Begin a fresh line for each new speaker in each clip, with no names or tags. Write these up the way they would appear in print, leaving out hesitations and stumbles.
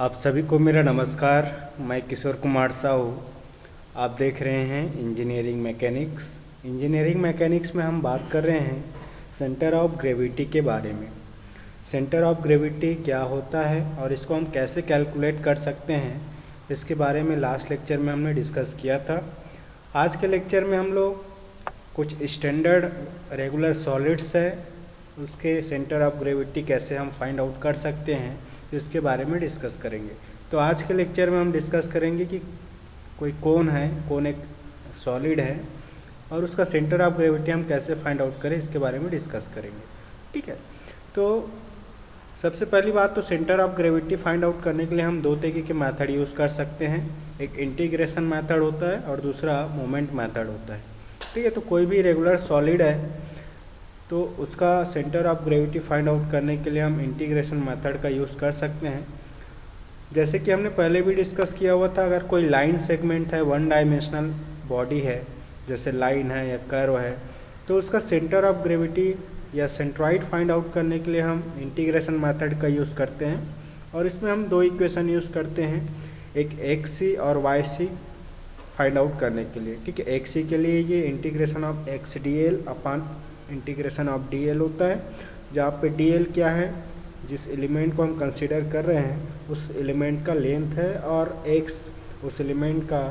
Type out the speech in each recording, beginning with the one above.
आप सभी को मेरा नमस्कार। मैं किशोर कुमार साहू। आप देख रहे हैं इंजीनियरिंग मैकेनिक्स। इंजीनियरिंग मैकेनिक्स में हम बात कर रहे हैं सेंटर ऑफ ग्रेविटी के बारे में। सेंटर ऑफ ग्रेविटी क्या होता है और इसको हम कैसे कैलकुलेट कर सकते हैं, इसके बारे में लास्ट लेक्चर में हमने डिस्कस किया था। आज के लेक्चर में हम लोग कुछ स्टैंडर्ड रेगुलर सॉलिड्स है, उसके सेंटर ऑफ ग्रेविटी कैसे हम फाइंड आउट कर सकते हैं, इसके बारे में डिस्कस करेंगे। तो आज के लेक्चर में हम डिस्कस करेंगे कि कोई कोन है, कोन एक सॉलिड है और उसका सेंटर ऑफ ग्रेविटी हम कैसे फाइंड आउट करें, इसके बारे में डिस्कस करेंगे। ठीक है, तो सबसे पहली बात तो centre of gravity find out करने के लिए हम दो तरीके के मेथड यूज़ कर सकते हैं। एक इंटीग्रेशन मेथड होता है और दूसरा मोमेंट मेथड होता है। ठीक है, तो कोई भी रेगुलर सॉलिड है तो उसका centre of gravity find out करने के लिए हम इंटीग्रेशन मेथड का यूज़ कर सकते हैं। जैसे कि हमने पहले भी डिस्कस किया हुआ था, अगर कोई लाइन सेगमेंट है, वन डायमेंशनल बॉडी है, जैसे लाइन है या कर्व है, तो उसका सेंटर ऑफ ग्रेविटी या सेंट्रॉइड फाइंड आउट करने के लिए हम इंटीग्रेशन मेथड का यूज़ करते हैं। और इसमें हम दो इक्वेशन यूज़ करते हैं, एक एक्स सी और वाई सी फाइंड आउट करने के लिए। ठीक है, एक्स सी के लिए ये integration of x D l upon integration of d L होता है, जहाँ पे डी एल क्या है, जिस एलिमेंट को हम कंसीडर कर रहे हैं उस एलिमेंट का लेंथ है और एक्स उस एलिमेंट का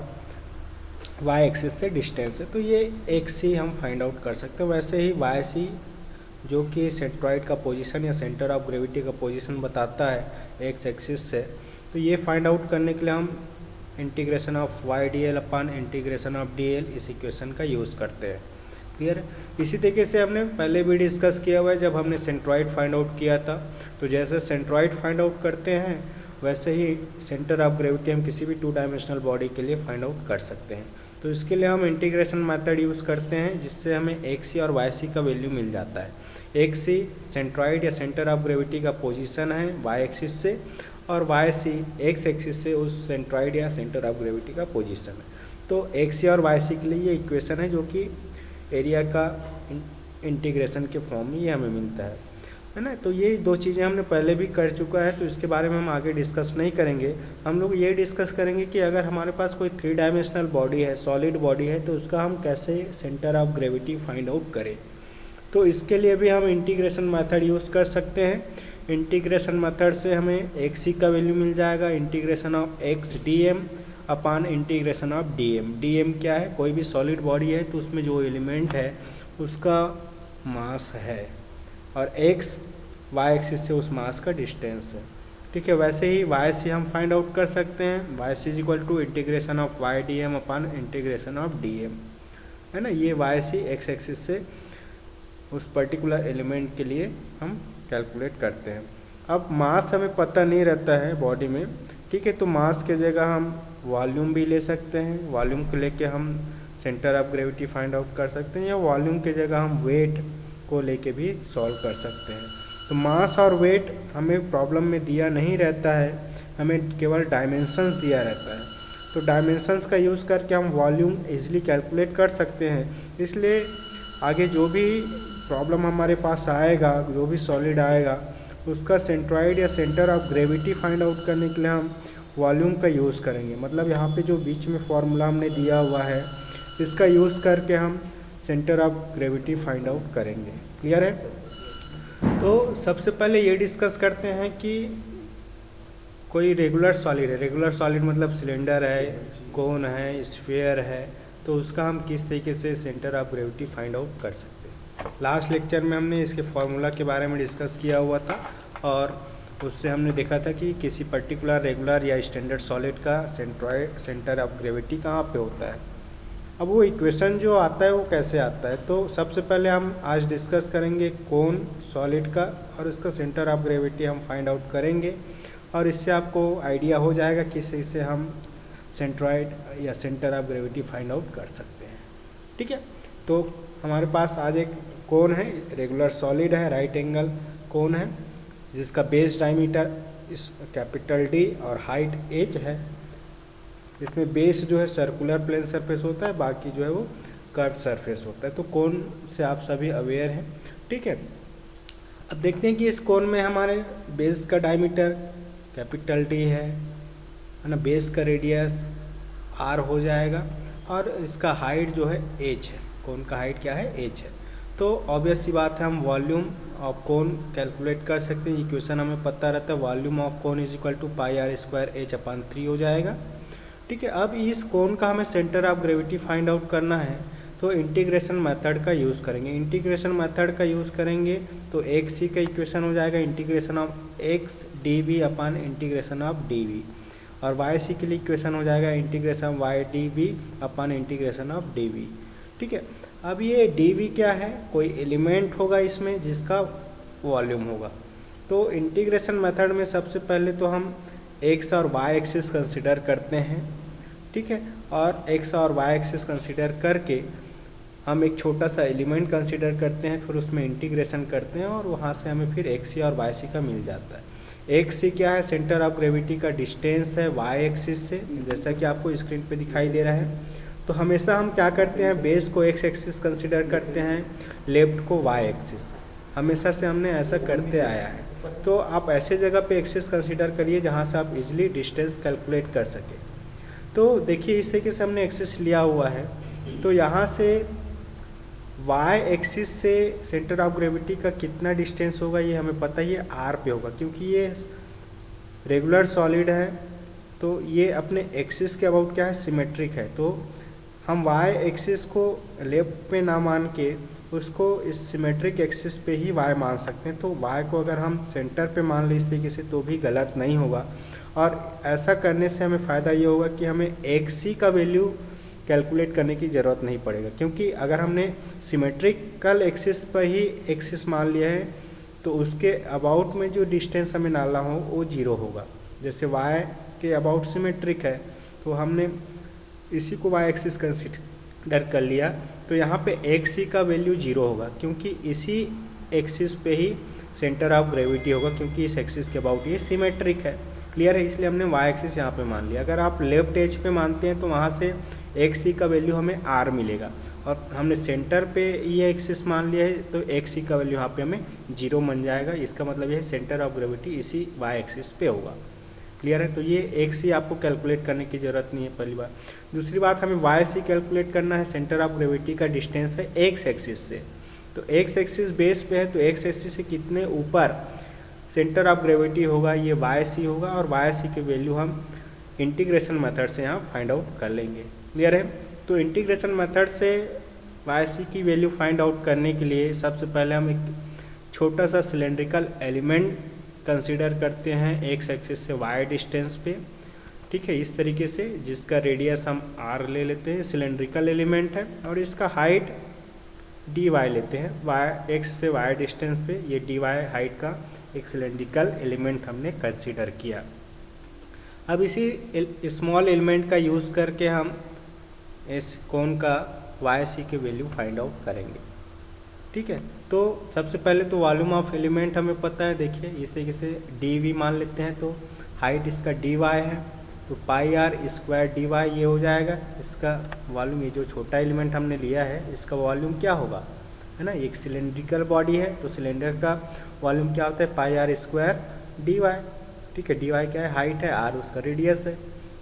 वाई एक्सिस से डिस्टेंस है। तो ये एक्स सी हम फाइंड आउट कर सकते हैं। वैसे ही वाई सी जो कि सेंट्रॉइड का पोजीशन या सेंटर ऑफ ग्रेविटी का पोजीशन बताता है एक्स एक्सिस से, तो ये फाइंड आउट करने के लिए हम integration of y d l upon integration of d l इस इक्वेशन का यूज़ करते हैं। क्लियर है। इसी तरीके से हमने पहले भी डिस्कस किया हुआ है, जब हमने सेंट्रॉइड फाइंड आउट किया था, तो जैसे सेंट्रॉइड फाइंड आउट करते हैं वैसे ही सेंटर ऑफ ग्रेविटी हम किसी भी टू डायमेंशनल बॉडी के लिए फाइंड आउट कर सकते हैं। तो इसके लिए हम इंटीग्रेशन मेथड यूज़ करते हैं, जिससे हमें एक्स सी और वाई सी का वैल्यू मिल जाता है। एक्स सी सेंट्रॉइड या सेंटर ऑफ ग्रेविटी का पोजीशन है वाई एक्सिस से, और वाई सी एक्स एक्सिस से उस सेंट्रॉइड या सेंटर ऑफ ग्रेविटी का पोजीशन है। तो एक्स सी और वाई सी के लिए ये इक्वेशन है जो कि एरिया का इंटीग्रेशन के फॉर्म में ये हमें मिलता है ना। तो ये दो चीज़ें हमने पहले भी कर चुका है, तो इसके बारे में हम आगे डिस्कस नहीं करेंगे। हम लोग ये डिस्कस करेंगे कि अगर हमारे पास कोई थ्री डायमेंशनल बॉडी है, सॉलिड बॉडी है, तो उसका हम कैसे centre of gravity find out करें। तो इसके लिए भी हम इंटीग्रेशन मेथड यूज़ कर सकते हैं। इंटीग्रेशन मेथड से हमें एक्स सी का वैल्यू मिल जाएगा, integration of x d m upon integration of d m. D m क्या है, कोई भी सॉलिड बॉडी है तो उसमें जो एलिमेंट है उसका मास है, और एक्स वाई एक्सिस से उस मास का डिस्टेंस है। ठीक है, वैसे ही वाई सी हम फाइंड आउट कर सकते हैं। Y c is equal to integration of y d m upon integration of d m, है ना। ये वाई सी एक्स एक्सिस से उस पर्टिकुलर एलिमेंट के लिए हम कैलकुलेट करते हैं। अब मास हमें पता नहीं रहता है बॉडी में, ठीक है, तो मास के जगह हम वॉल्यूम भी ले सकते हैं। वॉल्यूम को लेके हम centre of gravity find out कर सकते हैं, या वॉल्यूम के जगह हम वेट को लेके भी सॉल्व कर सकते हैं। तो मास और वेट हमें प्रॉब्लम में दिया नहीं रहता है, हमें केवल डायमेंशंस दिया रहता है। तो डायमेंशंस का यूज़ करके हम वॉल्यूम इजीली कैलकुलेट कर सकते हैं। इसलिए आगे जो भी प्रॉब्लम हमारे पास आएगा, जो भी सॉलिड आएगा, उसका सेंट्रॉइड या centre of gravity find out करने के लिए हम वॉल्यूम का यूज़ करेंगे। मतलब यहाँ पे जो बीच में फॉर्मूला हमने दिया हुआ है, इसका यूज़ करके हम centre of gravity find out करेंगे। क्लियर है। तो सबसे पहले ये डिस्कस करते हैं कि कोई रेगुलर सॉलिड है। रेगुलर सॉलिड मतलब सिलेंडर है, कोन है, स्फीयर है, तो उसका हम किस तरीके से centre of gravity find out कर सकते हैं। लास्ट लेक्चर में हमने इसके फॉर्मूला के बारे में डिस्कस किया हुआ था, और उससे हमने देखा था कि किसी पर्टिकुलर रेगुलर या स्टैंडर्ड सॉलिड का सेंटर ऑफ ग्रेविटी कहाँ पे होता है। अब वो इक्वेशन जो आता है वो कैसे आता है, तो सबसे पहले हम आज डिस्कस करेंगे कोन सॉलिड का, और इसका सेंटर ऑफ ग्रेविटी हम फाइंड आउट करेंगे, और इससे आपको आइडिया हो जाएगा कि इससे हम सेंट्रॉइड या centre of gravity find out कर सकते हैं। ठीक है, तो हमारे पास आज एक कोन है, रेगुलर सॉलिड है, राइट एंगल कोन है, जिसका बेस डायमीटर इस कैपिटल डी और हाइट एच है। इसमें बेस जो है सर्कुलर प्लेन सरफेस होता है, बाकी जो है वो कर्व सरफेस होता है। तो कोन से आप सभी अवेयर हैं। ठीक है, अब देखते हैं कि इस कोन में हमारे बेस का डायमीटर कैपिटल डी है ना, बेस का रेडियस आर हो जाएगा, और इसका हाइट जो है एच है, कोन का हाइट क्या है, एच है। तो ऑब्वियस सी बात है हम वॉल्यूम ऑफ कोन कैलकुलेट कर सकते हैं। इक्वेशन हमें पता रहता है, volume of cone is equal to pi are square h upon 3 हो जाएगा। ठीक है, अब इस कोन का हमें centre of gravity find out करना है, तो इंटीग्रेशन मेथड का यूज़ करेंगे। इंटीग्रेशन मेथड का यूज़ करेंगे तो एक्स सी का इक्वेशन हो जाएगा integration of x d v upon integration of d v, और वाई सी के लिए इक्वेशन हो जाएगा integration y d v upon integration of d v. ठीक है, अब ये डी वी क्या है, कोई एलिमेंट होगा इसमें जिसका वॉल्यूम होगा। तो इंटीग्रेशन मेथड में सबसे पहले तो हम एक्स और वाई एक्सिस कंसिडर करते हैं। ठीक है, और एक्स और वाई एक्सिस कंसिडर करके हम एक छोटा सा एलिमेंट कंसिडर करते हैं, फिर उसमें इंटीग्रेशन करते हैं, और वहाँ से हमें फिर एक्स सी और वाई सी का मिल जाता है। एक्स सी क्या है, सेंटर ऑफ ग्रेविटी का डिस्टेंस है वाई एक्सिस से, जैसा कि आपको स्क्रीन पे दिखाई दे रहा है। तो हमेशा हम क्या करते हैं, बेस को एक्स एक्सिस कंसिडर करते हैं, लेफ्ट को वाई एक्सिस, हमेशा से हमने ऐसा करते आया है। तो आप ऐसे जगह पे एक्सिस कंसिडर करिए जहाँ से आप इजीली डिस्टेंस कैलकुलेट कर सके। तो देखिए इस तरीके से हमने एक्सिस लिया हुआ है, तो यहाँ से वाई एक्सिस से सेंटर ऑफ ग्रेविटी का कितना डिस्टेंस होगा ये हमें पता ही है, आर पे होगा, क्योंकि ये रेगुलर सॉलिड है, तो ये अपने एक्सिस के अबाउट क्या है, सिमेट्रिक है। तो हम वाई एक्सिस को लेफ्ट पे ना मान के उसको इस सिमेट्रिक एक्सिस पे ही वाई मान सकते हैं। तो वाई को अगर हम सेंटर पे मान लें इस तरीके से तो भी गलत नहीं होगा, और ऐसा करने से हमें फ़ायदा ये होगा कि हमें एक्स सी का वैल्यू कैलकुलेट करने की ज़रूरत नहीं पड़ेगा, क्योंकि अगर हमने सिमेट्रिकल एक्सिस पर ही एक्सिस मान लिया है तो उसके अबाउट में जो डिस्टेंस हमें डालना हो वो जीरो होगा। जैसे वाई के अबाउट सिमेट्रिक है तो हमने इसी को वाई एक्सिस कंसिडर कर लिया, तो यहाँ पे एक्स सी का वैल्यू जीरो होगा, क्योंकि इसी एक्सिस पे ही सेंटर ऑफ ग्रेविटी होगा, क्योंकि इस एक्सिस के अबाउट ये सिमेट्रिक है। क्लियर है, इसलिए हमने वाई एक्सिस यहाँ पे मान लिया। अगर आप लेफ्ट एज पे मानते हैं तो वहाँ से एक्स सी का वैल्यू हमें आर मिलेगा, और हमने सेंटर पे ये एक्सिस मान लिया है तो एक्स सी का वैल्यू यहाँ पे हमें जीरो बन जाएगा। इसका मतलब ये सेंटर ऑफ ग्रेविटी इसी वाई एक्सिस पे होगा। क्लियर है, तो ये एक्स सी आपको कैलकुलेट करने की ज़रूरत नहीं है पहली बात। दूसरी बात, हमें वाई सी कैलकुलेट करना है, सेंटर ऑफ ग्रेविटी का डिस्टेंस है एक्स एक्सिस से। तो एक्स एक्सिस बेस पे है, तो एक्स एक्सिस से कितने ऊपर सेंटर ऑफ ग्रेविटी होगा ये वाई सी होगा, और वाई सी की वैल्यू हम इंटीग्रेशन मेथड से यहाँ फाइंड आउट कर लेंगे। क्लियर है, तो इंटीग्रेशन मेथड से वाई सी की वैल्यू फाइंड आउट करने के लिए सबसे पहले हम एक छोटा सा सिलेंड्रिकल एलिमेंट कंसीडर करते हैं एक्स एक्सिस से वाई डिस्टेंस पे। ठीक है, इस तरीके से जिसका रेडियस हम आर ले लेते हैं, सिलेंड्रिकल एलिमेंट है, और इसका हाइट डी वाई लेते हैं, वाई एक्स से वाई डिस्टेंस पे ये डी वाई हाइट का एक सिलेंड्रिकल एलिमेंट हमने कंसीडर किया। अब इसी स्मॉल एलिमेंट का यूज़ करके हम इस कोन का वाई सी के वैल्यू फाइंड आउट करेंगे। ठीक है, तो सबसे पहले तो वॉल्यूम ऑफ एलिमेंट हमें पता है, देखिए इस तरीके से डी वी मान लेते हैं, तो हाइट इसका डी वाई है, तो pi are square D Y ये हो जाएगा। इसका वॉल्यूम, ये जो छोटा एलिमेंट हमने लिया है इसका वॉल्यूम क्या होगा, है ना, एक सिलेंड्रिकल बॉडी है तो सिलेंडर का वॉल्यूम क्या होता है, पाई आर स्क्वायर डी वाई। ठीक है, डी वाई क्या है, हाइट है, आर उसका रेडियस है,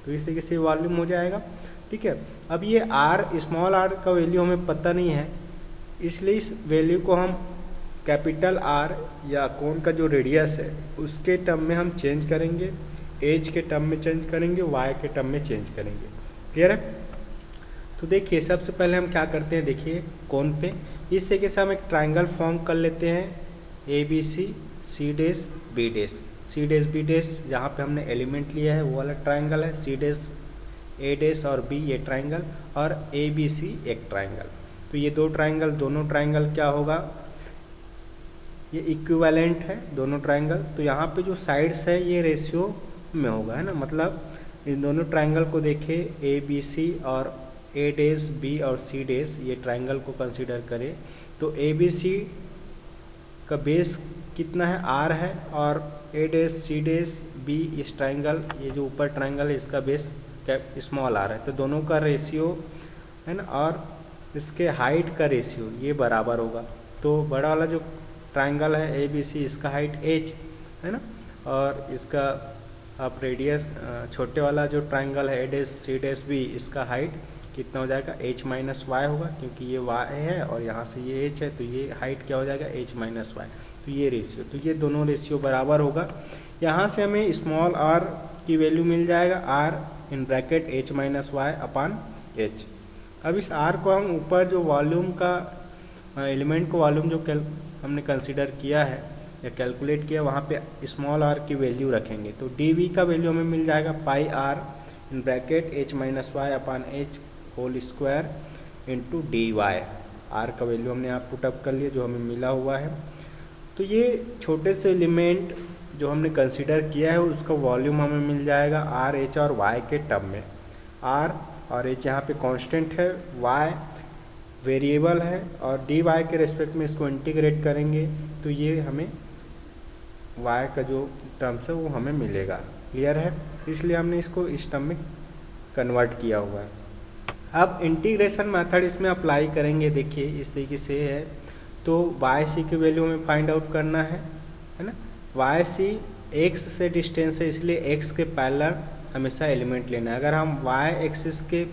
तो इस तरीके से वॉल्यूम हो जाएगा। ठीक है, अब ये आर, स्मॉल आर का वैल्यू हमें पता नहीं है, इसलिए इस वैल्यू को हम कैपिटल आर या कोन का जो रेडियस है उसके टर्म में हम चेंज करेंगे, एज के टर्म में चेंज करेंगे, वाई के टर्म में चेंज करेंगे। क्लियर है, तो देखिए सबसे पहले हम क्या करते हैं, देखिए कोन पे इस तरीके से हम एक ट्राइंगल फॉर्म कर लेते हैं, A B C dash B dash, C dash B dash जहाँ पे हमने एलिमेंट लिया है वो वाला ट्राइंगल है, सी डैश ए डैश और बी ये ट्राइंगल, और ए बी सी एक ट्राइंगल। तो ये दो ट्राइंगल, दोनों ट्राइंगल क्या होगा, ये इक्विवेलेंट है दोनों ट्राइंगल, तो यहाँ पे जो साइड्स है ये रेशियो में होगा, है ना, मतलब इन दोनों ट्राइंगल को देखिए ए बी सी और ए डैश बी और सी डैश ये ट्राइंगल को कंसीडर करें तो ए बी सी का बेस कितना है, आर है, और ए डैश सी डैश बी इस ट्राइंगल, ये जो ऊपर ट्राइंगल है इसका बेस स्मॉल आर है, तो दोनों का रेशियो है ना, और इसके हाइट का रेशियो ये बराबर होगा। तो बड़ा वाला जो ट्राइंगल है ए बी सी इसका हाइट एच है ना, और इसका अब रेडियस छोटे वाला जो ट्राइंगल है डैश सी डैश बी, इसका हाइट कितना हो जाएगा h माइनस वाई होगा, क्योंकि ये y है और यहाँ से ये h है, तो ये हाइट क्या हो जाएगा h माइनस वाई। तो ये रेशियो, तो ये दोनों रेशियो बराबर होगा। यहाँ से हमें स्मॉल r की वैल्यू मिल जाएगा r in bracket h minus Y upon h। अब इस r को हम ऊपर जो वॉल्यूम का एलिमेंट को वॉल्यूम जो हमने कंसिडर किया है या कैलकुलेट किया, वहाँ पे स्मॉल r की वैल्यू रखेंगे। तो dv का वैल्यू हमें मिल जाएगा pi r in bracket h minus Y upon h whole square into D y. R का वैल्यू हमने यहाँ पुटअप कर लिया जो हमें मिला हुआ है। तो ये छोटे से एलिमेंट जो हमने कंसिडर किया है उसका वॉल्यूम हमें मिल जाएगा आर एच और वाई के टर्म में। आर और एच यहाँ पे कांस्टेंट है, वाई वेरिएबल है, और डी वाई के रेस्पेक्ट में इसको इंटीग्रेट करेंगे तो ये हमें वाई का जो टर्म्स है वो हमें मिलेगा। क्लियर है? इसलिए हमने इसको इस टर्म में कन्वर्ट किया हुआ है। अब इंटीग्रेशन मेथड इसमें अप्लाई करेंगे। देखिए इस तरीके से है, तो वाई सी की वैल्यू हमें फाइंड आउट करना है ना। वाई सी एक्स से डिस्टेंस है, इसलिए एक्स के पैरेलल हमेशा एलिमेंट लेना है। अगर हम वाई एक्सिस के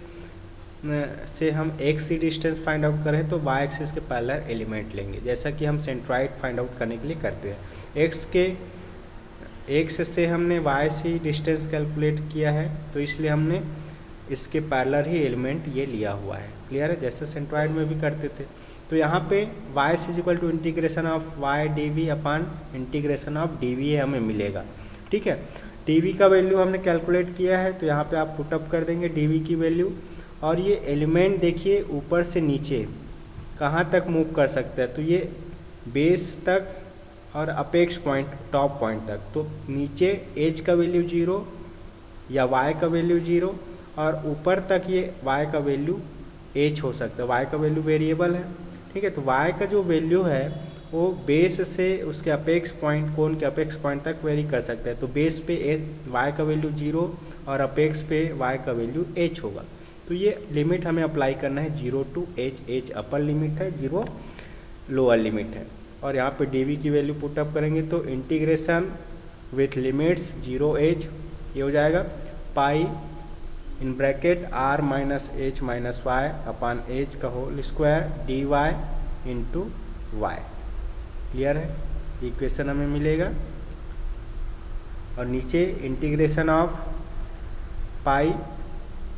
से हम एक्स सी डिस्टेंस फाइंड आउट करें तो वाई एक्सिस के पैरेलल एलिमेंट लेंगे, जैसा कि हम सेंट्रॉइड फाइंड आउट करने के लिए करते हैं। एक्स से हमने वाई सी डिस्टेंस कैलकुलेट किया है, तो इसलिए हमने इसके पैरेलल ही एलिमेंट ये लिया हुआ है। क्लियर है? जैसे सेंट्रॉइड में भी करते थे। तो यहाँ पे y is equal to integration of y d v upon integration of d v हमें मिलेगा। ठीक है, डी वी का वैल्यू हमने कैलकुलेट किया है, तो यहाँ पे आप पुटअप कर देंगे डी वी की वैल्यू। और ये एलिमेंट देखिए ऊपर से नीचे कहाँ तक मूव कर सकता है, तो ये बेस तक और अपेक्स पॉइंट टॉप पॉइंट तक। तो नीचे एज का वैल्यू 0 या वाई का वैल्यू 0, और ऊपर तक ये y का वैल्यू h हो सकता है। y का वैल्यू वेरिएबल है। ठीक है, तो y का जो वैल्यू है वो बेस से उसके अपेक्स पॉइंट, कोन के अपेक्स पॉइंट तक वेरी कर सकता है। तो बेस पे y का वैल्यू 0 और अपेक्स पे y का वैल्यू h होगा। तो ये लिमिट हमें अप्लाई करना है 0 to h। h upper limit है, 0 लोअर लिमिट है। और यहाँ पे dv की वैल्यू पुटअप करेंगे तो इंटीग्रेशन विथ लिमिट्स 0h ये हो जाएगा pi in bracket r minus H minus Y upon H का whole square D Y into Y. Clear है? इक्वेशन हमें मिलेगा। और नीचे integration of pi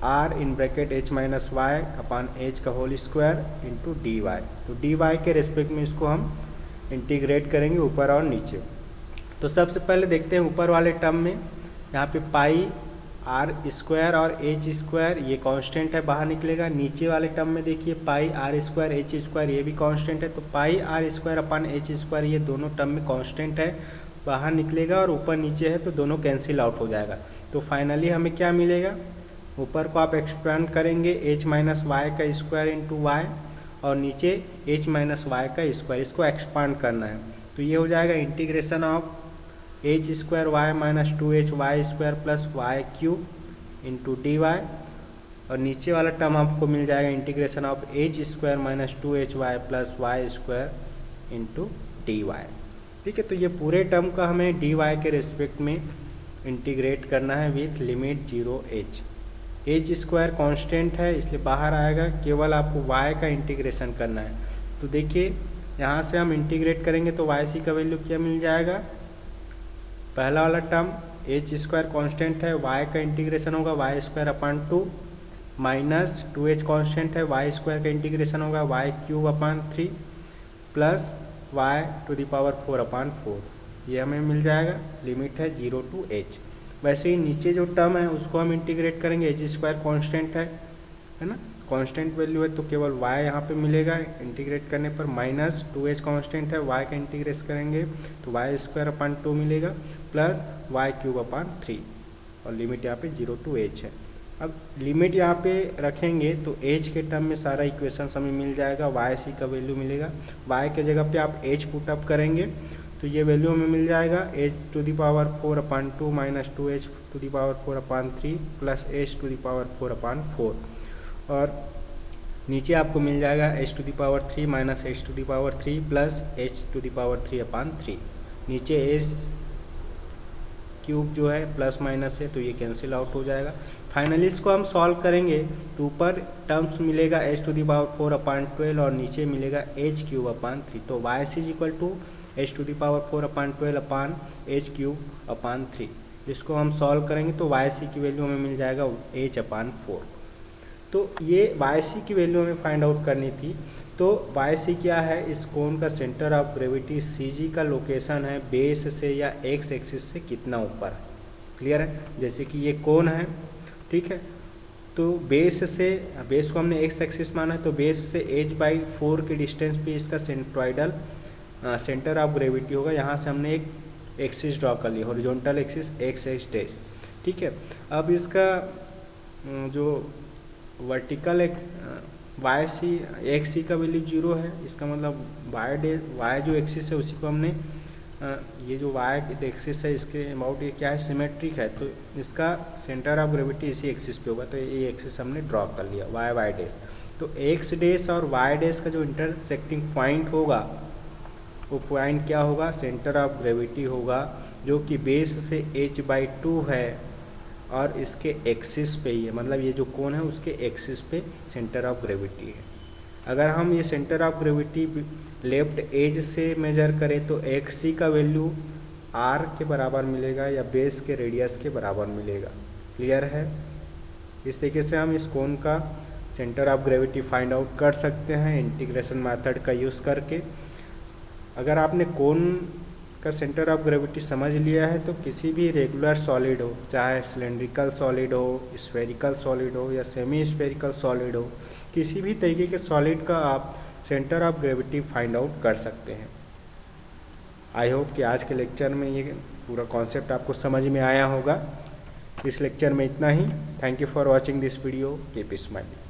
r in bracket h minus Y upon H का whole square into D Y. तो D Y के respect में इसको हम इंटीग्रेट करेंगे ऊपर और नीचे। तो सबसे पहले देखते हैं ऊपर वाले टर्म में, यहाँ पे पाई आर स्क्वायर और एच स्क्वायर ये कांस्टेंट है, बाहर निकलेगा। नीचे वाले टर्म में देखिए pi are square H square ये भी कांस्टेंट है, तो pi are square upon H square ये दोनों टर्म में कांस्टेंट है, बाहर निकलेगा। और ऊपर नीचे है तो दोनों कैंसिल आउट हो जाएगा। तो फाइनली हमें क्या मिलेगा, ऊपर को आप एक्सपेंड करेंगे एच माइनस वाई का स्क्वायर इंटू वाई, और नीचे एच माइनस वाई का स्क्वायर, इसको एक्सपांड करना है। तो ये हो जाएगा integration of h square y minus 2h y square plus y cube into D y. और नीचे वाला टर्म आपको मिल जाएगा integration of h square minus 2h y plus y square into D y. ठीक है, तो ये पूरे टर्म का हमें डी वाई के रेस्पेक्ट में इंटीग्रेट करना है with limit 0h। H square constant है इसलिए बाहर आएगा, केवल आपको वाई का इंटीग्रेशन करना है। तो देखिए यहाँ से हम इंटीग्रेट करेंगे तो वाई सी का वैल्यू क्या मिल जाएगा, पहला वाला टर्म एच स्क्वायर कॉन्स्टेंट है, वाई का इंटीग्रेशन होगा y square upon 2 minus 2h constant है, वाई स्क्वायर का इंटीग्रेशन होगा y cube upon 3 plus y to the power 4 upon 4। ये हमें मिल जाएगा, लिमिट है 0 टू h। वैसे ही नीचे जो टर्म है उसको हम इंटीग्रेट करेंगे, एच स्क्वायर कॉन्स्टेंट है ना, कांस्टेंट वैल्यू है तो केवल y यहाँ पे मिलेगा इंटीग्रेट करने पर, माइनस 2h कांस्टेंट है, y का इंटीग्रेट करेंगे तो वाई स्क्वायर अपान 2 मिलेगा प्लस वाई क्यूब अपान 3, और लिमिट यहाँ पे 0 टू h है। अब लिमिट यहाँ पे रखेंगे तो h के टर्म में सारा इक्वेशन हमें मिल जाएगा, वाई सी का वैल्यू मिलेगा, y के जगह पे आप h पुटअप करेंगे तो ये वैल्यू हमें मिल जाएगा h to the power 4 upon 2 minus 2h to the power 4 upon 3 plus h to the power 4 upon 4। और नीचे आपको मिल जाएगा h to the power 3 minus h to the power 3 plus h to the power 3 upon 3। नीचे h cube जो है plus minus है तो ये कैंसिल आउट हो जाएगा। फाइनली इसको हम सॉल्व करेंगे तो ऊपर टर्म्स मिलेगा h⁴/12 और नीचे मिलेगा h³ 3। तो y is equal to h⁴/12/h³/3। इसको हम सॉल्व करेंगे तो y की वैल्यू हमें मिल जाएगा h/4। तो ये y की वैल्यू हमें फाइंड आउट करनी थी। तो y क्या है, इस कोन का सेंटर ऑफ ग्रेविटी CG का लोकेशन है बेस से या x एक्सिस से कितना ऊपर है। क्लियर है, जैसे कि ये कोन है, ठीक है, तो बेस से, बेस को हमने x एक्सिस माना है तो बेस से h/4 के डिस्टेंस पे इसका सेंट्रॉइडल सेंटर ऑफ ग्रेविटी होगा। यहाँ से हमने एक एक्सिस ड्रॉ कर लिया, हॉरिजॉन्टल एक्सिस x ठीक है। अब इसका जो वर्टिकल x का वैल्यू 0 है, इसका मतलब y जो एक्सिस है उसी को हमने ये जो y एक्सिस है इसके अबाउट ये क्या है, सिमेट्रिक है, तो इसका सेंटर ऑफ ग्रेविटी इसी एक्सिस पे होगा। तो ये एक्सिस हमने ड्रॉ कर लिया y तो x और y का जो इंटरसेक्टिंग पॉइंट होगा वो पॉइंट क्या होगा, सेंटर ऑफ ग्रेविटी होगा, जो कि बेस से h/2 है और इसके एक्सिस पे ही है, मतलब ये जो कोन है उसके एक्सिस पे सेंटर ऑफ ग्रेविटी है। अगर हम ये centre of gravity left edge से मेजर करें तो xc का वैल्यू r के बराबर मिलेगा या बेस के रेडियस के बराबर मिलेगा। क्लियर है, इस तरीके से हम इस कोन का centre of gravity find out कर सकते हैं इंटीग्रेशन मेथड का यूज़ करके। अगर आपने कोन का सेंटर ऑफ ग्रेविटी समझ लिया है तो किसी भी रेगुलर सॉलिड हो, चाहे सिलेंड्रिकल सॉलिड हो, स्फेरिकल सॉलिड हो या सेमी स्फेरिकल सॉलिड हो, किसी भी तरीके के सॉलिड का आप centre of gravity find out कर सकते हैं। आई होप कि आज के लेक्चर में ये पूरा कॉन्सेप्ट आपको समझ में आया होगा। इस लेक्चर में इतना ही। Thank you for watching this video, keep smiling.